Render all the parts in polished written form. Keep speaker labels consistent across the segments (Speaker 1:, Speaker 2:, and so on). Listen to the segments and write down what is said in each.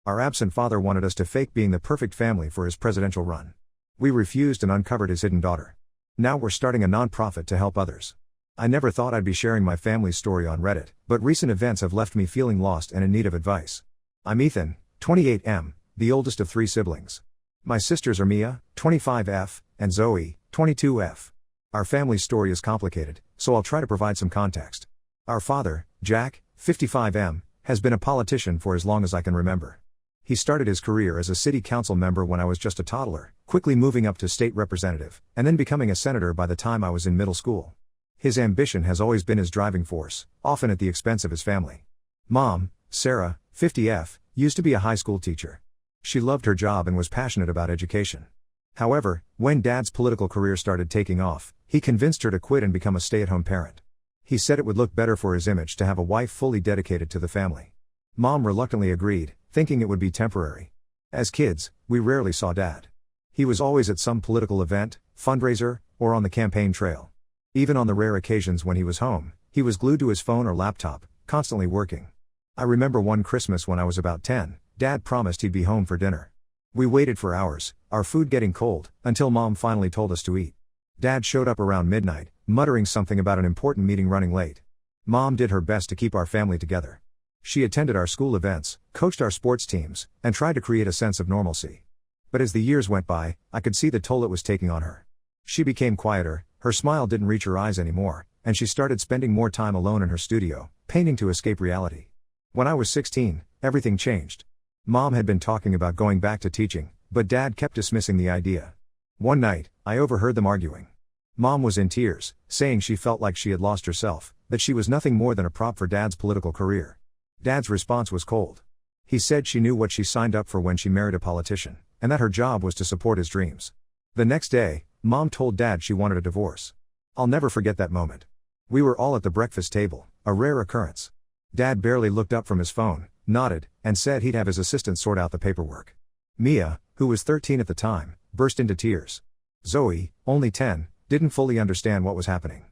Speaker 1: Our absent father wanted us to fake being the perfect family for his presidential run. We refused and uncovered his hidden daughter. Now we're starting a non-profit to help others. I never thought I'd be sharing my family's story on Reddit, but recent events have left me feeling lost and in need of advice. I'm Ethan, 28M, the oldest of 3 siblings. My sisters are Mia, 25F, and Zoe, 22F. Our family story is complicated, so I'll try to provide some context. Our father, Jack, 55M, has been a politician for as long as I can remember. He started his career as a city council member when I was just a toddler, quickly moving up to state representative, and then becoming a senator by the time I was in middle school. His ambition has always been his driving force, often at the expense of his family. Mom, Sarah, 50F, used to be a high school teacher. She loved her job and was passionate about education. However, when Dad's political career started taking off, he convinced her to quit and become a stay-at-home parent. He said it would look better for his image to have a wife fully dedicated to the family. Mom reluctantly agreed, thinking it would be temporary. As kids, we rarely saw Dad. He was always at some political event, fundraiser, or on the campaign trail. Even on the rare occasions when he was home, he was glued to his phone or laptop, constantly working. I remember one Christmas when I was about 10, Dad promised he'd be home for dinner. We waited for hours, our food getting cold, until Mom finally told us to eat. Dad showed up around midnight, muttering something about an important meeting running late. Mom did her best to keep our family together. She attended our school events, coached our sports teams, and tried to create a sense of normalcy. But as the years went by, I could see the toll it was taking on her. She became quieter, her smile didn't reach her eyes anymore, and she started spending more time alone in her studio, painting to escape reality. When I was 16, everything changed. Mom had been talking about going back to teaching, but Dad kept dismissing the idea. One night, I overheard them arguing. Mom was in tears, saying she felt like she had lost herself, that she was nothing more than a prop for Dad's political career. Dad's response was cold. He said she knew what she signed up for when she married a politician, and that her job was to support his dreams. The next day, Mom told Dad she wanted a divorce. I'll never forget that moment. We were all at the breakfast table, a rare occurrence. Dad barely looked up from his phone, nodded, and said he'd have his assistant sort out the paperwork. Mia, who was 13 at the time, burst into tears. Zoe, only 10, didn't fully understand what was happening.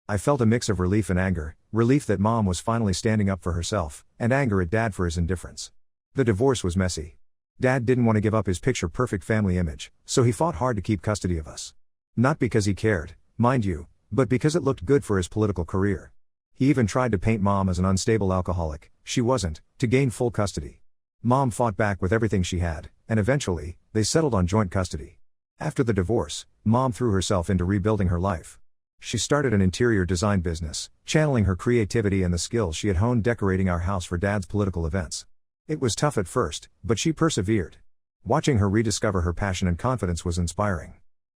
Speaker 1: I felt a mix of relief and anger, relief that Mom was finally standing up for herself, and anger at Dad for his indifference. The divorce was messy. Dad didn't want to give up his picture-perfect family image, so he fought hard to keep custody of us. Not because he cared, mind you, but because it looked good for his political career. He even tried to paint Mom as an unstable alcoholic, she wasn't, to gain full custody. Mom fought back with everything she had, and eventually, they settled on joint custody. After the divorce, Mom threw herself into rebuilding her life. She started an interior design business, channeling her creativity and the skills she had honed decorating our house for Dad's political events. It was tough at first, but she persevered. Watching her rediscover her passion and confidence was inspiring.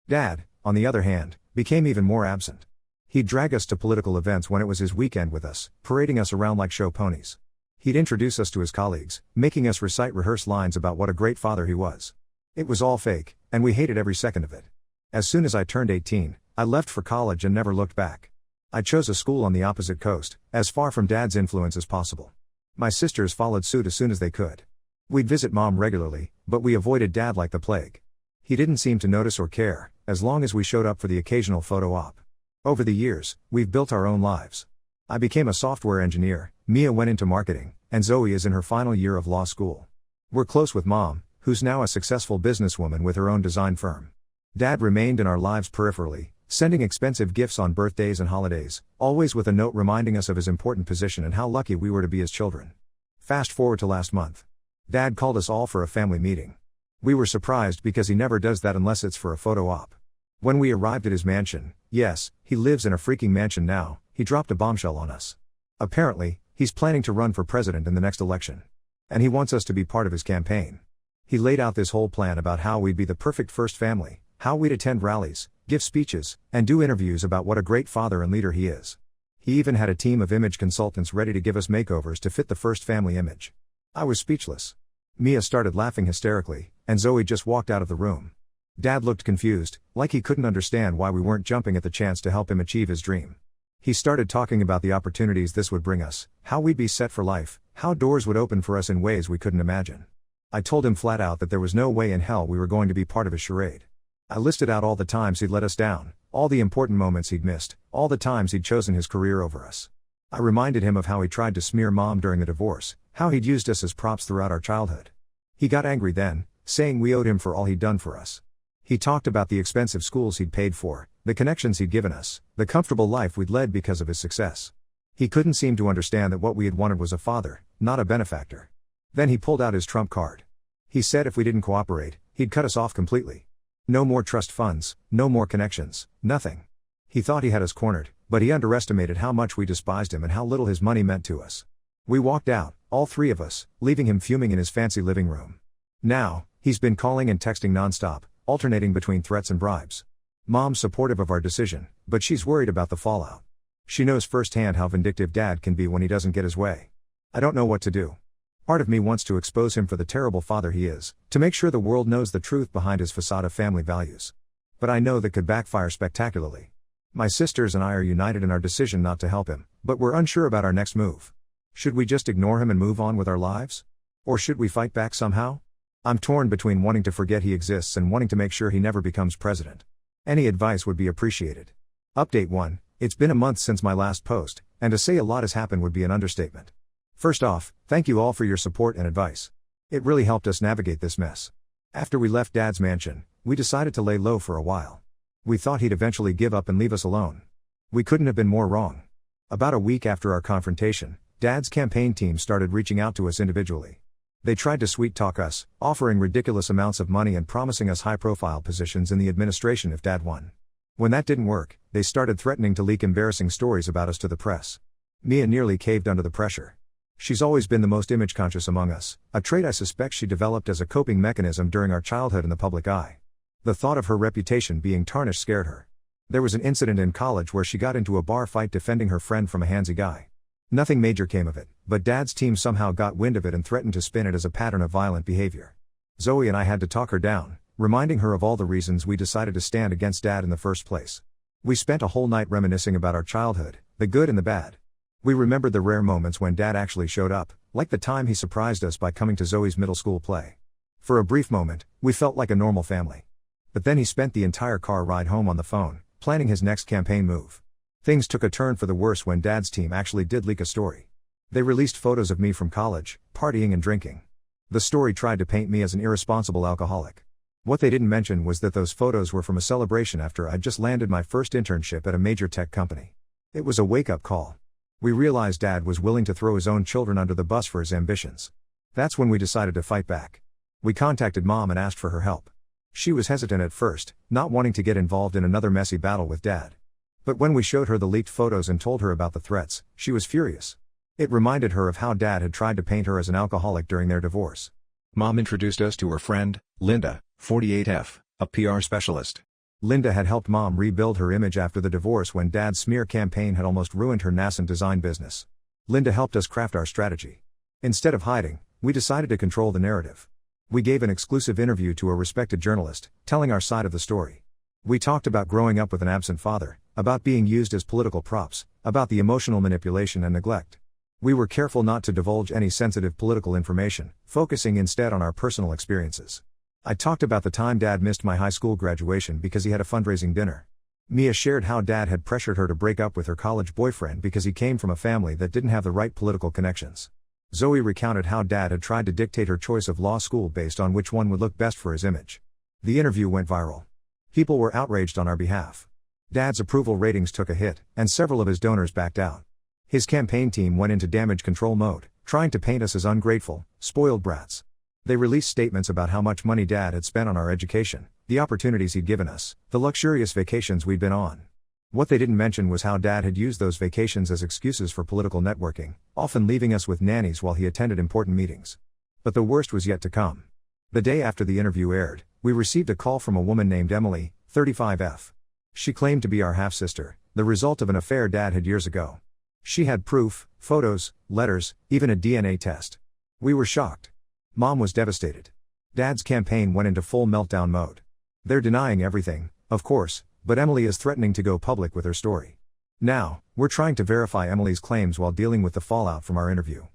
Speaker 1: Dad, on the other hand, became even more absent. He'd drag us to political events when it was his weekend with us, parading us around like show ponies. He'd introduce us to his colleagues, making us recite rehearsed lines about what a great father he was. It was all fake, and we hated every second of it. As soon as I turned 18, I left for college and never looked back. I chose a school on the opposite coast, as far from Dad's influence as possible. My sisters followed suit as soon as they could. We'd visit Mom regularly, but we avoided Dad like the plague. He didn't seem to notice or care, as long as we showed up for the occasional photo op. Over the years, we've built our own lives. I became a software engineer, Mia went into marketing, and Zoe is in her final year of law school. We're close with Mom, who's now a successful businesswoman with her own design firm. Dad remained in our lives peripherally, sending expensive gifts on birthdays and holidays, always with a note reminding us of his important position and how lucky we were to be his children. Fast forward to last month. Dad called us all for a family meeting. We were surprised because he never does that unless it's for a photo op. When we arrived at his mansion, yes, he lives in a freaking mansion now, he dropped a bombshell on us. Apparently, he's planning to run for president in the next election. And he wants us to be part of his campaign. He laid out this whole plan about how we'd be the perfect first family, how we'd attend rallies, give speeches, and do interviews about what a great father and leader he is. He even had a team of image consultants ready to give us makeovers to fit the first family image. I was speechless. Mia started laughing hysterically, and Zoe just walked out of the room. Dad looked confused, like he couldn't understand why we weren't jumping at the chance to help him achieve his dream. He started talking about the opportunities this would bring us, how we'd be set for life, how doors would open for us in ways we couldn't imagine. I told him flat out that there was no way in hell we were going to be part of his charade. I listed out all the times he'd let us down, all the important moments he'd missed, all the times he'd chosen his career over us. I reminded him of how he tried to smear Mom during the divorce, how he'd used us as props throughout our childhood. He got angry then, saying we owed him for all he'd done for us. He talked about the expensive schools he'd paid for, the connections he'd given us, the comfortable life we'd led because of his success. He couldn't seem to understand that what we had wanted was a father, not a benefactor. Then he pulled out his trump card. He said if we didn't cooperate, he'd cut us off completely. No more trust funds, no more connections, nothing. He thought he had us cornered, but he underestimated how much we despised him and how little his money meant to us. We walked out, all three of us, leaving him fuming in his fancy living room. Now, he's been calling and texting nonstop, alternating between threats and bribes. Mom's supportive of our decision, but she's worried about the fallout. She knows firsthand how vindictive Dad can be when he doesn't get his way. I don't know what to do. Part of me wants to expose him for the terrible father he is, to make sure the world knows the truth behind his facade of family values. But I know that could backfire spectacularly. My sisters and I are united in our decision not to help him, but we're unsure about our next move. Should we just ignore him and move on with our lives? Or should we fight back somehow? I'm torn between wanting to forget he exists and wanting to make sure he never becomes president. Any advice would be appreciated. Update 1. It's been a month since my last post, and to say a lot has happened would be an understatement. First off, thank you all for your support and advice. It really helped us navigate this mess. After we left Dad's mansion, we decided to lay low for a while. We thought he'd eventually give up and leave us alone. We couldn't have been more wrong. About a week after our confrontation, Dad's campaign team started reaching out to us individually. They tried to sweet-talk us, offering ridiculous amounts of money and promising us high-profile positions in the administration if Dad won. When that didn't work, they started threatening to leak embarrassing stories about us to the press. Mia nearly caved under the pressure. She's always been the most image-conscious among us, a trait I suspect she developed as a coping mechanism during our childhood in the public eye. The thought of her reputation being tarnished scared her. There was an incident in college where she got into a bar fight defending her friend from a handsy guy. Nothing major came of it, but Dad's team somehow got wind of it and threatened to spin it as a pattern of violent behavior. Zoe and I had to talk her down, reminding her of all the reasons we decided to stand against Dad in the first place. We spent a whole night reminiscing about our childhood, the good and the bad. We remembered the rare moments when Dad actually showed up, like the time he surprised us by coming to Zoe's middle school play. For a brief moment, we felt like a normal family. But then he spent the entire car ride home on the phone, planning his next campaign move. Things took a turn for the worse when Dad's team actually did leak a story. They released photos of me from college, partying and drinking. The story tried to paint me as an irresponsible alcoholic. What they didn't mention was that those photos were from a celebration after I'd just landed my first internship at a major tech company. It was a wake-up call. We realized Dad was willing to throw his own children under the bus for his ambitions. That's when we decided to fight back. We contacted Mom and asked for her help. She was hesitant at first, not wanting to get involved in another messy battle with Dad. But when we showed her the leaked photos and told her about the threats, she was furious. It reminded her of how Dad had tried to paint her as an alcoholic during their divorce.
Speaker 2: Mom introduced us to her friend, Linda, 48F, a PR specialist.
Speaker 1: Linda had helped Mom rebuild her image after the divorce when Dad's smear campaign had almost ruined her nascent design business. Linda helped us craft our strategy. Instead of hiding, we decided to control the narrative. We gave an exclusive interview to a respected journalist, telling our side of the story. We talked about growing up with an absent father, about being used as political props, about the emotional manipulation and neglect. We were careful not to divulge any sensitive political information, focusing instead on our personal experiences. I talked about the time Dad missed my high school graduation because he had a fundraising dinner. Mia shared how Dad had pressured her to break up with her college boyfriend because he came from a family that didn't have the right political connections. Zoe recounted how Dad had tried to dictate her choice of law school based on which one would look best for his image. The interview went viral. People were outraged on our behalf. Dad's approval ratings took a hit, and several of his donors backed out. His campaign team went into damage control mode, trying to paint us as ungrateful, spoiled brats. They released statements about how much money Dad had spent on our education, the opportunities he'd given us, the luxurious vacations we'd been on. What they didn't mention was how Dad had used those vacations as excuses for political networking, often leaving us with nannies while he attended important meetings. But the worst was yet to come. The day after the interview aired, we received a call from a woman named Emily, 35F. She claimed to be our half-sister, the result of an affair Dad had years ago. She had proof, photos, letters, even a DNA test. We were shocked. Mom was devastated. Dad's campaign went into full meltdown mode. They're denying everything, of course, but Emily is threatening to go public with her story. Now, we're trying to verify Emily's claims while dealing with the fallout from our interview.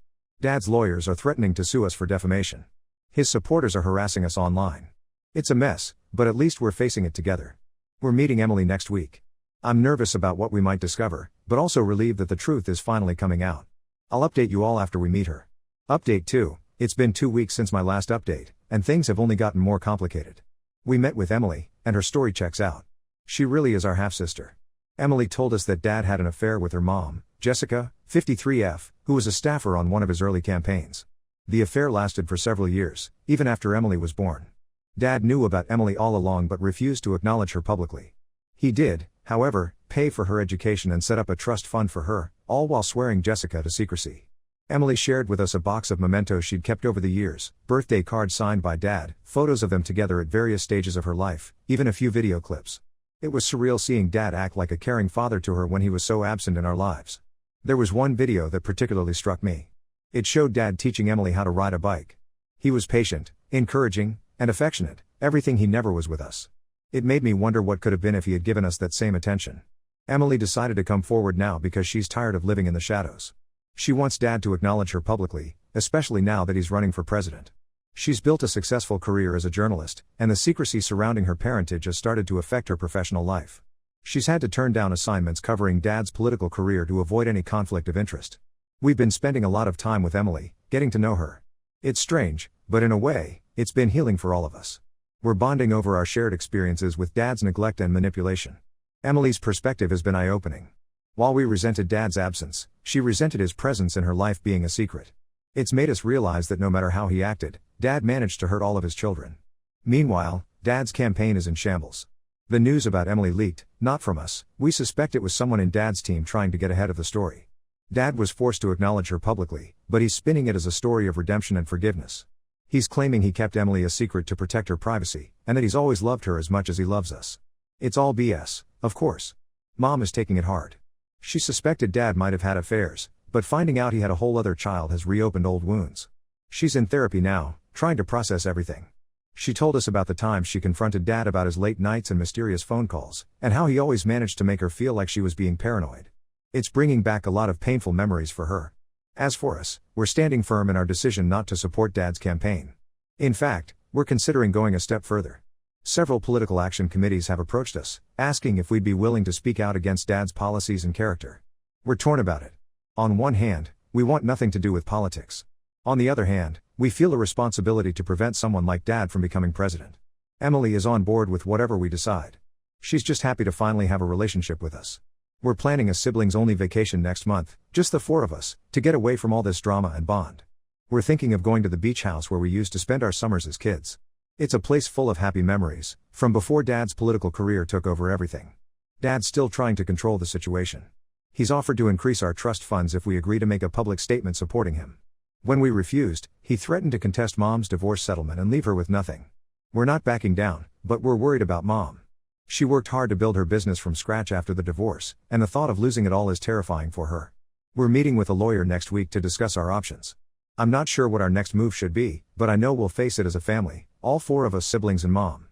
Speaker 1: Dad's lawyers are threatening to sue us for defamation. His supporters are harassing us online. It's a mess, but at least we're facing it together. We're meeting Emily next week. I'm nervous about what we might discover, but also relieved that the truth is finally coming out. I'll update you all after we meet her. Update 2. It's been 2 weeks since my last update, and things have only gotten more complicated. We met with Emily, and her story checks out. She really is our half-sister. Emily told us that Dad had an affair with her mom, Jessica, 53F, who was a staffer on one of his early campaigns. The affair lasted for several years, even after Emily was born. Dad knew about Emily all along but refused to acknowledge her publicly. He did, however, pay for her education and set up a trust fund for her, all while swearing Jessica to secrecy. Emily shared with us a box of mementos she'd kept over the years, birthday cards signed by Dad, photos of them together at various stages of her life, even a few video clips. It was surreal seeing Dad act like a caring father to her when he was so absent in our lives. There was one video that particularly struck me. It showed Dad teaching Emily how to ride a bike. He was patient, encouraging, and affectionate, everything he never was with us. It made me wonder what could have been if he had given us that same attention. Emily decided to come forward now because she's tired of living in the shadows. She wants Dad to acknowledge her publicly, especially now that he's running for president. She's built a successful career as a journalist, and the secrecy surrounding her parentage has started to affect her professional life. She's had to turn down assignments covering Dad's political career to avoid any conflict of interest. We've been spending a lot of time with Emily, getting to know her. It's strange, but in a way, it's been healing for all of us. We're bonding over our shared experiences with Dad's neglect and manipulation. Emily's perspective has been eye-opening. While we resented Dad's absence, she resented his presence in her life being a secret. It's made us realize that no matter how he acted, Dad managed to hurt all of his children. Meanwhile, Dad's campaign is in shambles. The news about Emily leaked, not from us. We suspect it was someone in Dad's team trying to get ahead of the story. Dad was forced to acknowledge her publicly, but he's spinning it as a story of redemption and forgiveness. He's claiming he kept Emily a secret to protect her privacy, and that he's always loved her as much as he loves us. It's all BS, of course. Mom is taking it hard. She suspected Dad might have had affairs, but finding out he had a whole other child has reopened old wounds. She's in therapy now, trying to process everything. She told us about the times she confronted Dad about his late nights and mysterious phone calls, and how he always managed to make her feel like she was being paranoid. It's bringing back a lot of painful memories for her. As for us, we're standing firm in our decision not to support Dad's campaign. In fact, we're considering going a step further. Several political action committees have approached us, asking if we'd be willing to speak out against Dad's policies and character. We're torn about it. On one hand, we want nothing to do with politics. On the other hand, we feel a responsibility to prevent someone like Dad from becoming president. Emily is on board with whatever we decide. She's just happy to finally have a relationship with us. We're planning a siblings-only vacation next month, just the four of us, to get away from all this drama and bond. We're thinking of going to the beach house where we used to spend our summers as kids. It's a place full of happy memories, from before Dad's political career took over everything. Dad's still trying to control the situation. He's offered to increase our trust funds if we agree to make a public statement supporting him. When we refused, he threatened to contest Mom's divorce settlement and leave her with nothing. We're not backing down, but we're worried about Mom. She worked hard to build her business from scratch after the divorce, and the thought of losing it all is terrifying for her. We're meeting with a lawyer next week to discuss our options. I'm not sure what our next move should be, but I know we'll face it as a family, all four of us siblings and Mom.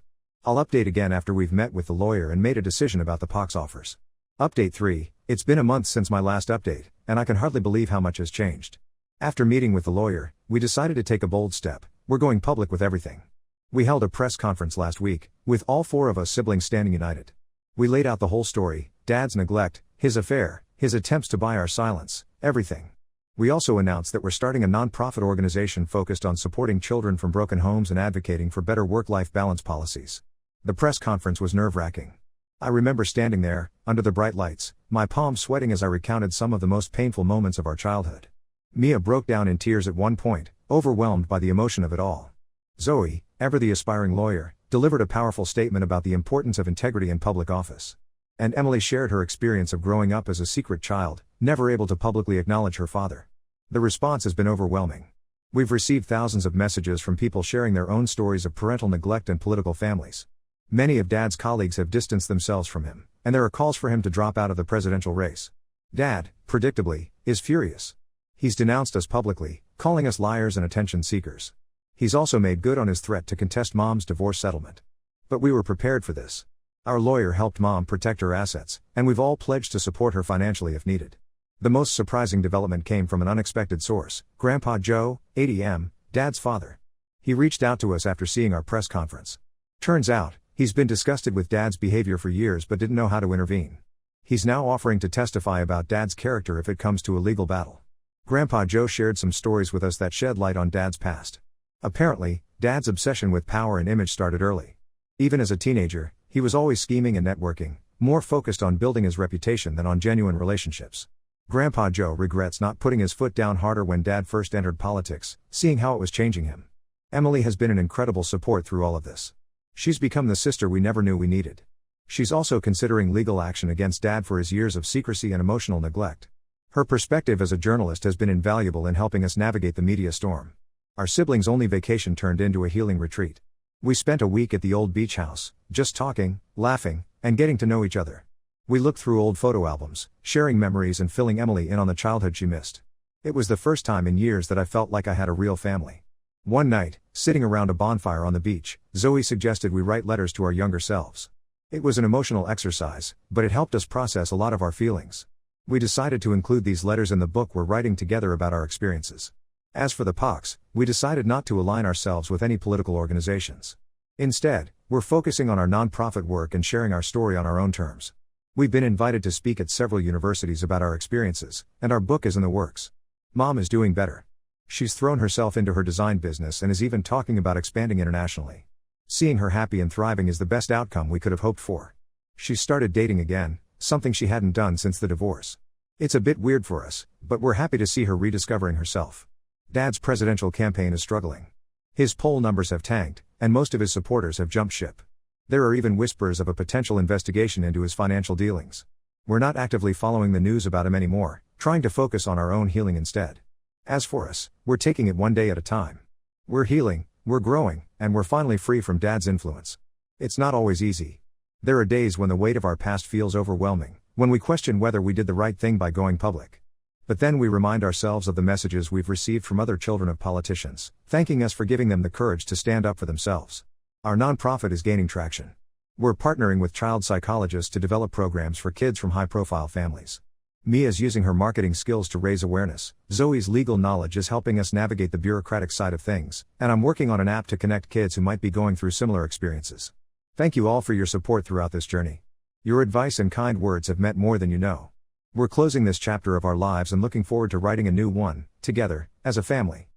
Speaker 1: I'll update again after we've met with the lawyer and made a decision about the POX offers. Update 3, it's been a month since my last update, and I can hardly believe how much has changed. After meeting with the lawyer, we decided to take a bold step. We're going public with everything. We held a press conference last week, with all four of us siblings standing united. We laid out the whole story, Dad's neglect, his affair, his attempts to buy our silence, everything. We also announced that we're starting a non-profit organization focused on supporting children from broken homes and advocating for better work-life balance policies. The press conference was nerve-wracking. I remember standing there, under the bright lights, my palms sweating as I recounted some of the most painful moments of our childhood. Mia broke down in tears at one point, overwhelmed by the emotion of it all. Zoe, ever the aspiring lawyer, delivered a powerful statement about the importance of integrity in public office. And Emily shared her experience of growing up as a secret child, never able to publicly acknowledge her father. The response has been overwhelming. We've received thousands of messages from people sharing their own stories of parental neglect and political families. Many of Dad's colleagues have distanced themselves from him, and there are calls for him to drop out of the presidential race. Dad, predictably, is furious. He's denounced us publicly, calling us liars and attention seekers. He's also made good on his threat to contest Mom's divorce settlement. But we were prepared for this. Our lawyer helped Mom protect her assets, and we've all pledged to support her financially if needed. The most surprising development came from an unexpected source, Grandpa Joe, 80M, Dad's father. He reached out to us after seeing our press conference. Turns out, he's been disgusted with Dad's behavior for years but didn't know how to intervene. He's now offering to testify about Dad's character if it comes to a legal battle. Grandpa Joe shared some stories with us that shed light on Dad's past. Apparently, Dad's obsession with power and image started early. Even as a teenager, he was always scheming and networking, more focused on building his reputation than on genuine relationships. Grandpa Joe regrets not putting his foot down harder when Dad first entered politics, seeing how it was changing him. Emily has been an incredible support through all of this. She's become the sister we never knew we needed. She's also considering legal action against Dad for his years of secrecy and emotional neglect. Her perspective as a journalist has been invaluable in helping us navigate the media storm. Our siblings' only vacation turned into a healing retreat. We spent a week at the old beach house, just talking, laughing, and getting to know each other. We looked through old photo albums, sharing memories and filling Emily in on the childhood she missed. It was the first time in years that I felt like I had a real family. One night, sitting around a bonfire on the beach, Zoe suggested we write letters to our younger selves. It was an emotional exercise, but it helped us process a lot of our feelings. We decided to include these letters in the book we're writing together about our experiences. As for the POCs, we decided not to align ourselves with any political organizations. Instead, we're focusing on our nonprofit work and sharing our story on our own terms. We've been invited to speak at several universities about our experiences, and our book is in the works. Mom is doing better. She's thrown herself into her design business and is even talking about expanding internationally. Seeing her happy and thriving is the best outcome we could have hoped for. She's started dating again, something she hadn't done since the divorce. It's a bit weird for us, but we're happy to see her rediscovering herself. Dad's presidential campaign is struggling. His poll numbers have tanked, and most of his supporters have jumped ship. There are even whispers of a potential investigation into his financial dealings. We're not actively following the news about him anymore, trying to focus on our own healing instead. As for us, we're taking it one day at a time. We're healing, we're growing, and we're finally free from Dad's influence. It's not always easy. There are days when the weight of our past feels overwhelming, when we question whether we did the right thing by going public. But then we remind ourselves of the messages we've received from other children of politicians, thanking us for giving them the courage to stand up for themselves. Our nonprofit is gaining traction. We're partnering with child psychologists to develop programs for kids from high-profile families. Mia's using her marketing skills to raise awareness, Zoe's legal knowledge is helping us navigate the bureaucratic side of things, and I'm working on an app to connect kids who might be going through similar experiences. Thank you all for your support throughout this journey. Your advice and kind words have meant more than you know. We're closing this chapter of our lives and looking forward to writing a new one, together, as a family.